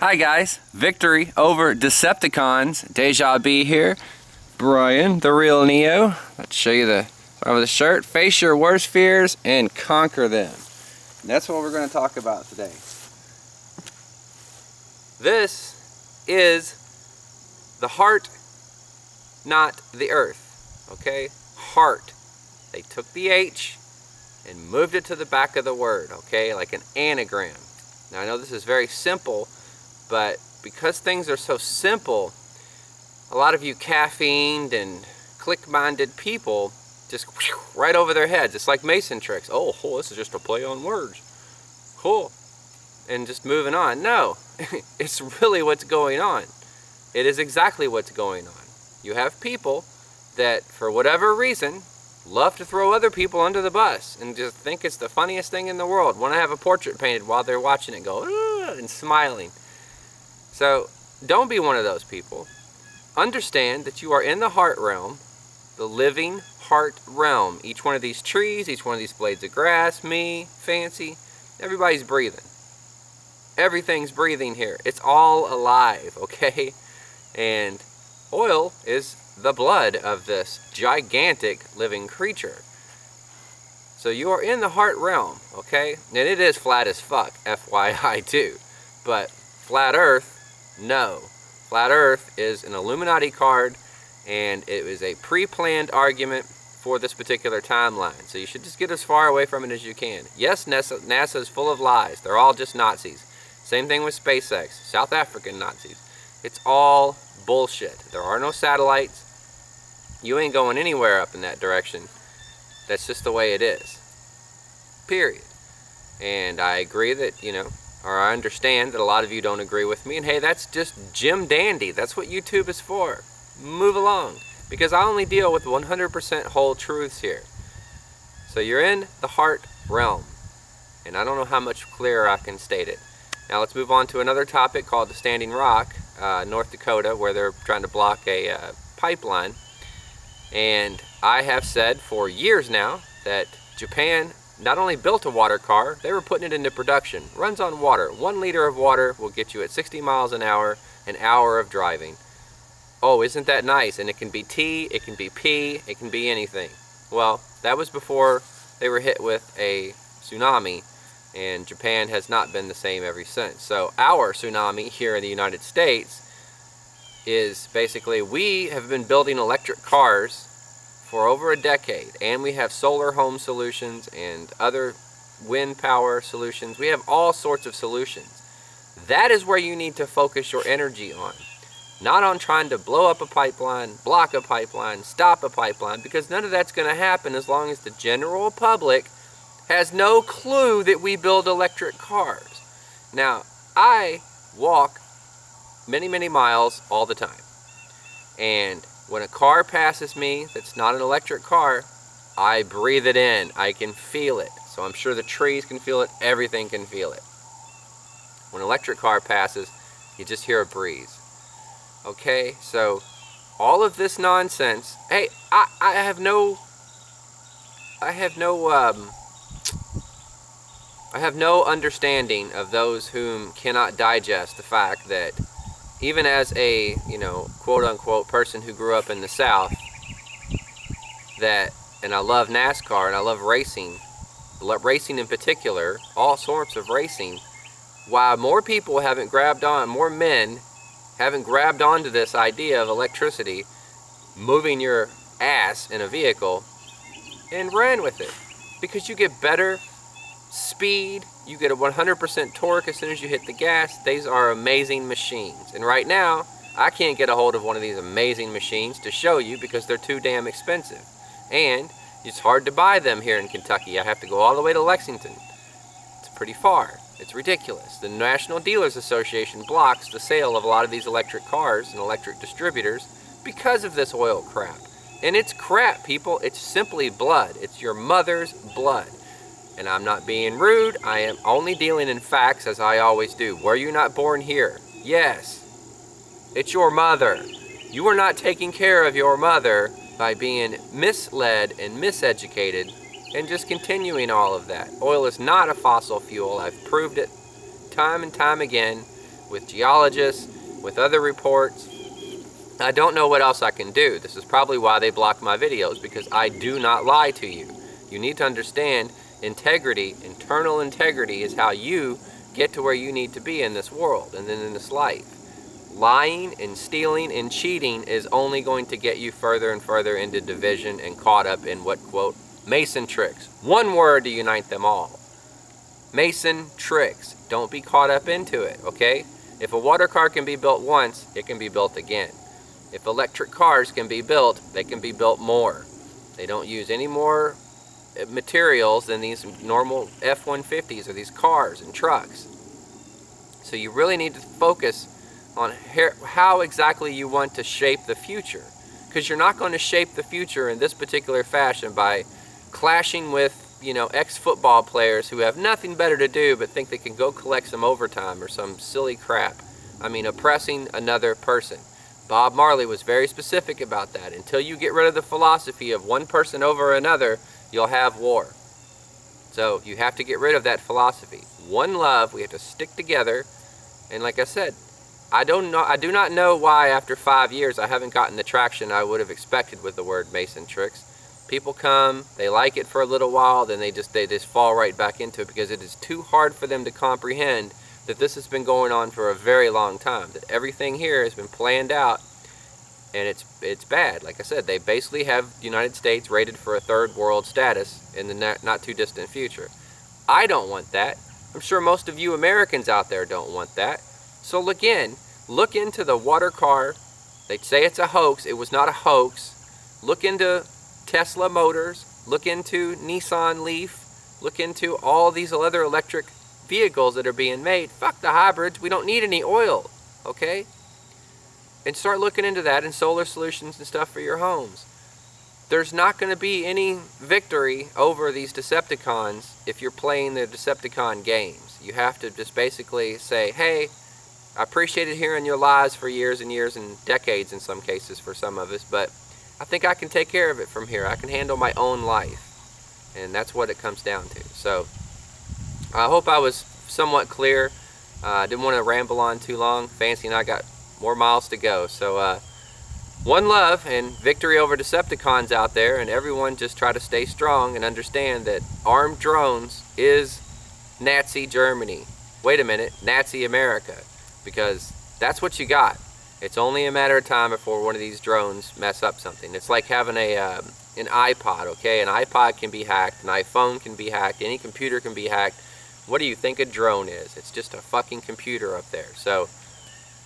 Hi guys, victory over Decepticons. DejaB here. Brian, the real Neo. Let's show you the front of the shirt. Face your worst fears and conquer them. And that's what we're going to talk about today. This is the heart, not the earth. Okay? Heart. They took the H and moved it to the back of the word. Okay? Like an anagram. Now I know this is very simple, but because things are so simple, a lot of you caffeined and click-minded people just right over their heads. It's like masontrix. Oh, this is just a play on words. Cool. And just moving on. No, it's really what's going on. It is exactly what's going on. You have people that, for whatever reason, love to throw other people under the bus and just think it's the funniest thing in the world. Want to have a portrait painted while they're watching it go, and smiling. So don't be one of those people. Understand that you are in the heart realm, the living heart realm. Each one of these trees, each one of these blades of grass, me, Fancy, everybody's breathing. Everything's breathing here. It's all alive, okay? And oil is the blood of this gigantic living creature. So you are in the heart realm, okay? And it is flat as fuck, FYI too. But flat earth, no. Flat earth is an Illuminati card, and it is a pre-planned argument for this particular timeline. So you should just get as far away from it as you can. Yes, NASA is full of lies. They're all just Nazis. Same thing with SpaceX, South African Nazis. It's all bullshit. There are no satellites. You ain't going anywhere up in that direction. That's just the way it is. Period. And I agree that, or I understand that a lot of you don't agree with me. And hey, that's just Jim Dandy. That's what YouTube is for. Move along. Because I only deal with 100% whole truths here. So you're in the heart realm. And I don't know how much clearer I can state it. Now let's move on to another topic called the Standing Rock, North Dakota, where they're trying to block a pipeline. And I have said for years now that Japan not only built a water car, they were putting it into production. Runs on water. 1 liter of water will get you at 60 miles an hour of driving. Oh, isn't that nice? And it can be T, it can be P, it can be anything. Well, that was before they were hit with a tsunami, and Japan has not been the same ever since. So our tsunami here in the United States is basically, we have been building electric cars for over a decade, and we have solar home solutions and other wind power solutions. We have all sorts of solutions. That is where you need to focus your energy on. Not on trying to blow up a pipeline, block a pipeline, stop a pipeline, because none of that's going to happen as long as the general public has no clue that we build electric cars. Now, I walk many, many miles all the time. And when a car passes me that's not an electric car, I breathe it in. I can feel it. So I'm sure the trees can feel it. Everything can feel it. When an electric car passes, you just hear a breeze. Okay, so all of this nonsense. Hey, I have no understanding of those whom cannot digest the fact that even as a, quote-unquote person who grew up in the South, and I love NASCAR and I love racing in particular, all sorts of racing, why more people haven't grabbed on, more men haven't grabbed onto this idea of electricity, moving your ass in a vehicle, and ran with it. Because you get better speed, you get a 100% torque as soon as you hit the gas. These are amazing machines. And right now, I can't get a hold of one of these amazing machines to show you because they're too damn expensive. And it's hard to buy them here in Kentucky. I have to go all the way to Lexington. It's pretty far. It's ridiculous. The National Dealers Association blocks the sale of a lot of these electric cars and electric distributors because of this oil crap. And it's crap, people. It's simply blood. It's your mother's blood. And I'm not being rude. I am only dealing in facts, as I always do. Were you not born here? Yes. It's your mother. You are not taking care of your mother by being misled and miseducated and just continuing all of that. Oil is not a fossil fuel. I've proved it time and time again. with geologists, with other reports. I don't know what else I can do. This is probably why they block my videos, because I do not lie to you. You need to understand integrity, internal integrity is how you get to where you need to be in this world and then in this life. Lying and stealing and cheating is only going to get you further and further into division and caught up in what, quote, masontrix. One word to unite them all. Masontrix. Don't be caught up into it, okay? If a water car can be built once, it can be built again. If electric cars can be built, they can be built more. They don't use any more materials than these normal F-150s or these cars and trucks. So you really need to focus on how exactly you want to shape the future, because you're not going to shape the future in this particular fashion by clashing with, you know, ex-football players who have nothing better to do but think they can go collect some overtime or some silly crap. I mean, oppressing another person. Bob Marley was very specific about that. Until you get rid of the philosophy of one person over another, you'll have war. So you have to get rid of that philosophy. One love, we have to stick together. And like I said, I do not know why after 5 years I haven't gotten the traction I would have expected with the word masontrix. People come, they like it for a little while, then they just fall right back into it, because it is too hard for them to comprehend that this has been going on for a very long time, that everything here has been planned out, and it's bad. Like I said, they basically have the United States rated for a third world status in the not too distant future. I don't want that. I'm sure most of you Americans out there don't want that. So look into the water car. They say it's a hoax. It was not a hoax. Look into Tesla Motors. Look into Nissan Leaf. Look into all these other electric vehicles that are being made. Fuck the hybrids. We don't need any oil, okay? And start looking into that and solar solutions and stuff for your homes. There's not going to be any victory over these Decepticons if you're playing the Decepticon games. You have to just basically say, hey, I appreciated hearing your lies for years and years and decades in some cases for some of us, but I think I can take care of it from here. I can handle my own life. And that's what it comes down to. So I hope I was somewhat clear. I didn't want to ramble on too long. Fancy and I got more miles to go. So one love and victory over Decepticons out there, and everyone just try to stay strong and understand that armed drones is Nazi Germany. Wait a minute, Nazi America, because that's what you got. It's only a matter of time before one of these drones mess up something. It's like having an iPod, okay? An iPod can be hacked, an iPhone can be hacked, any computer can be hacked. What do you think a drone is? It's just a fucking computer up there. So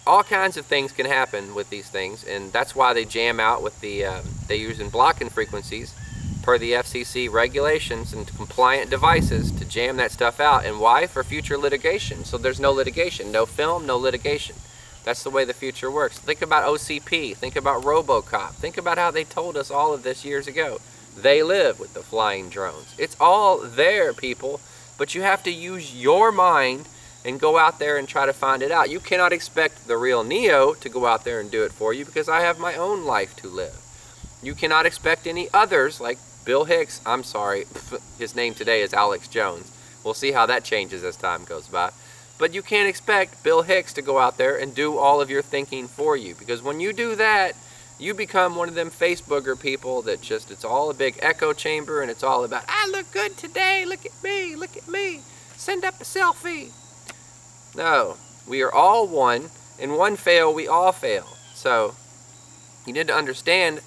all kinds of things can happen with these things, and that's why they jam out with the, they use in blocking frequencies per the FCC regulations and compliant devices to jam that stuff out. And why? For future litigation. So there's no litigation, no film, no litigation. That's the way the future works. Think about OCP, think about RoboCop, think about how they told us all of this years ago. They live with the flying drones. It's all there, people, but you have to use your mind and go out there and try to find it out. You cannot expect the real Neo to go out there and do it for you, because I have my own life to live. You cannot expect any others like Bill Hicks. I'm sorry, his name today is Alex Jones. We'll see how that changes as time goes by. But you can't expect Bill Hicks to go out there and do all of your thinking for you, because when you do that, you become one of them Facebooker people that just, it's all a big echo chamber, and it's all about, I look good today, look at me, send up a selfie. No, we are all one, and one fail, we all fail. So you need to understand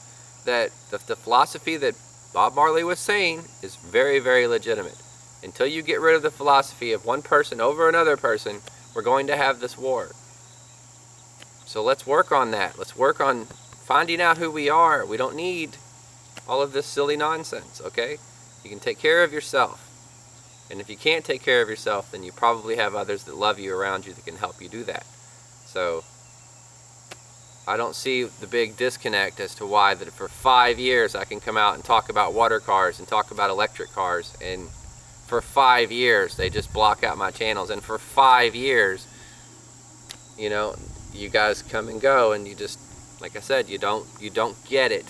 that the philosophy that Bob Marley was saying is very, very legitimate. Until you get rid of the philosophy of one person over another person, we're going to have this war. So let's work on that. Let's work on finding out who we are. We don't need all of this silly nonsense, okay? You can take care of yourself. And if you can't take care of yourself, then you probably have others that love you around you that can help you do that. So I don't see the big disconnect as to why that for 5 years I can come out and talk about water cars and talk about electric cars, and for 5 years they just block out my channels, and for 5 years, you know, you guys come and go, and you just, like I said, you don't get it.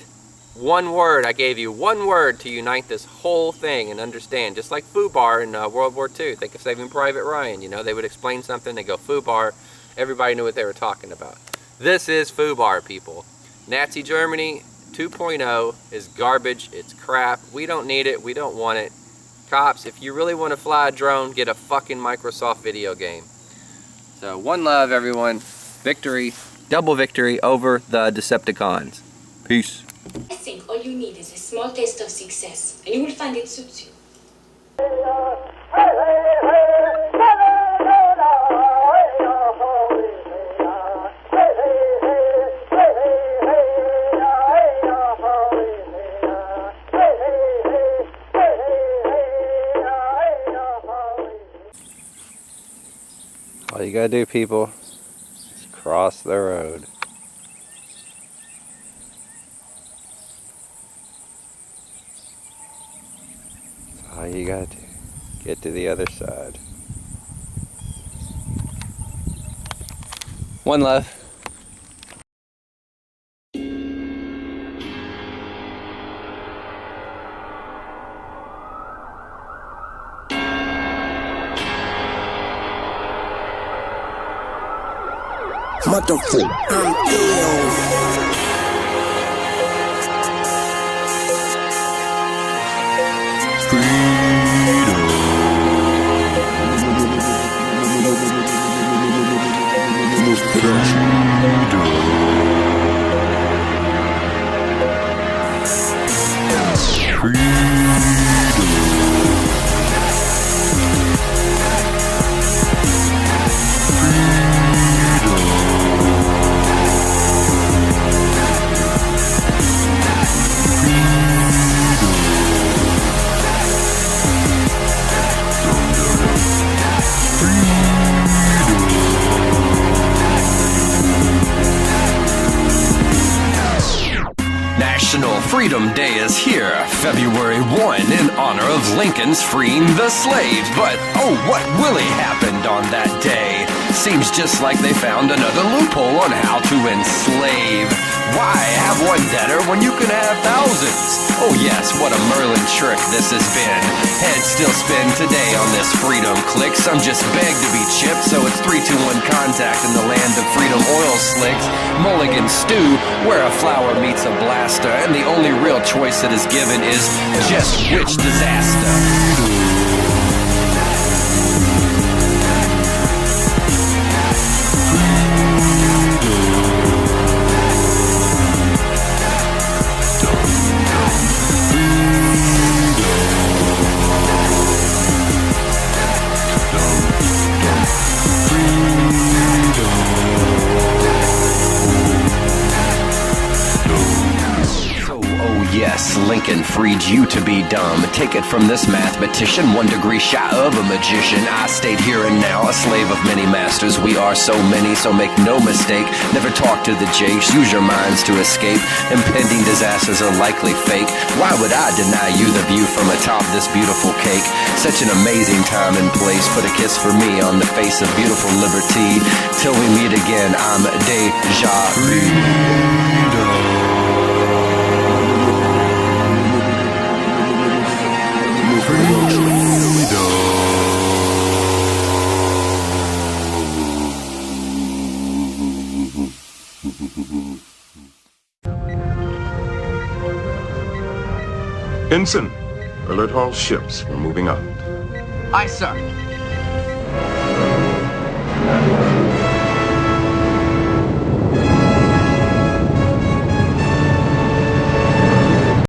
One word, I gave you one word to unite this whole thing and understand. Just like FUBAR in World War II. Think of Saving Private Ryan. You know, they would explain something, they go FUBAR, everybody knew what they were talking about. This is FUBAR, people. Nazi Germany 2.0 is garbage. It's crap. We don't need it. We don't want it. Cops, if you really want to fly a drone, get a fucking Microsoft video game. So, one love, everyone. Victory, double victory over the Decepticons. Peace. I think all you need is a small taste of success, and you will find it suits you. All you gotta do, people, is cross the road. That's all you gotta do. Get to the other side. One love. Motherfucker, I'm ill. National Freedom Day is here, February 1, in honor of Lincoln's freeing the slaves. But, oh, what really happened on that day? Seems just like they found another loophole on how to enslave. Why have one debtor when you can have thousands? Oh yes, what a Merlin trick this has been. Heads still spin today on this freedom click. Some just beg to be chipped, so it's 3, 2, 1 contact in the land of freedom oil slicks. Mulligan stew, where a flower meets a blaster, and the only real choice that is given is just which disaster. Yes, Lincoln freed you to be dumb. Take it from this mathematician, 1 degree shy of a magician. I stayed here and now, a slave of many masters. We are so many, so make no mistake. Never talk to the jakes, use your minds to escape. Impending disasters are likely fake. Why would I deny you the view from atop this beautiful cake? Such an amazing time and place. Put a kiss for me on the face of beautiful liberty. Till we meet again, I'm DejaB. Ensign, alert all ships. We're moving out. Aye, sir.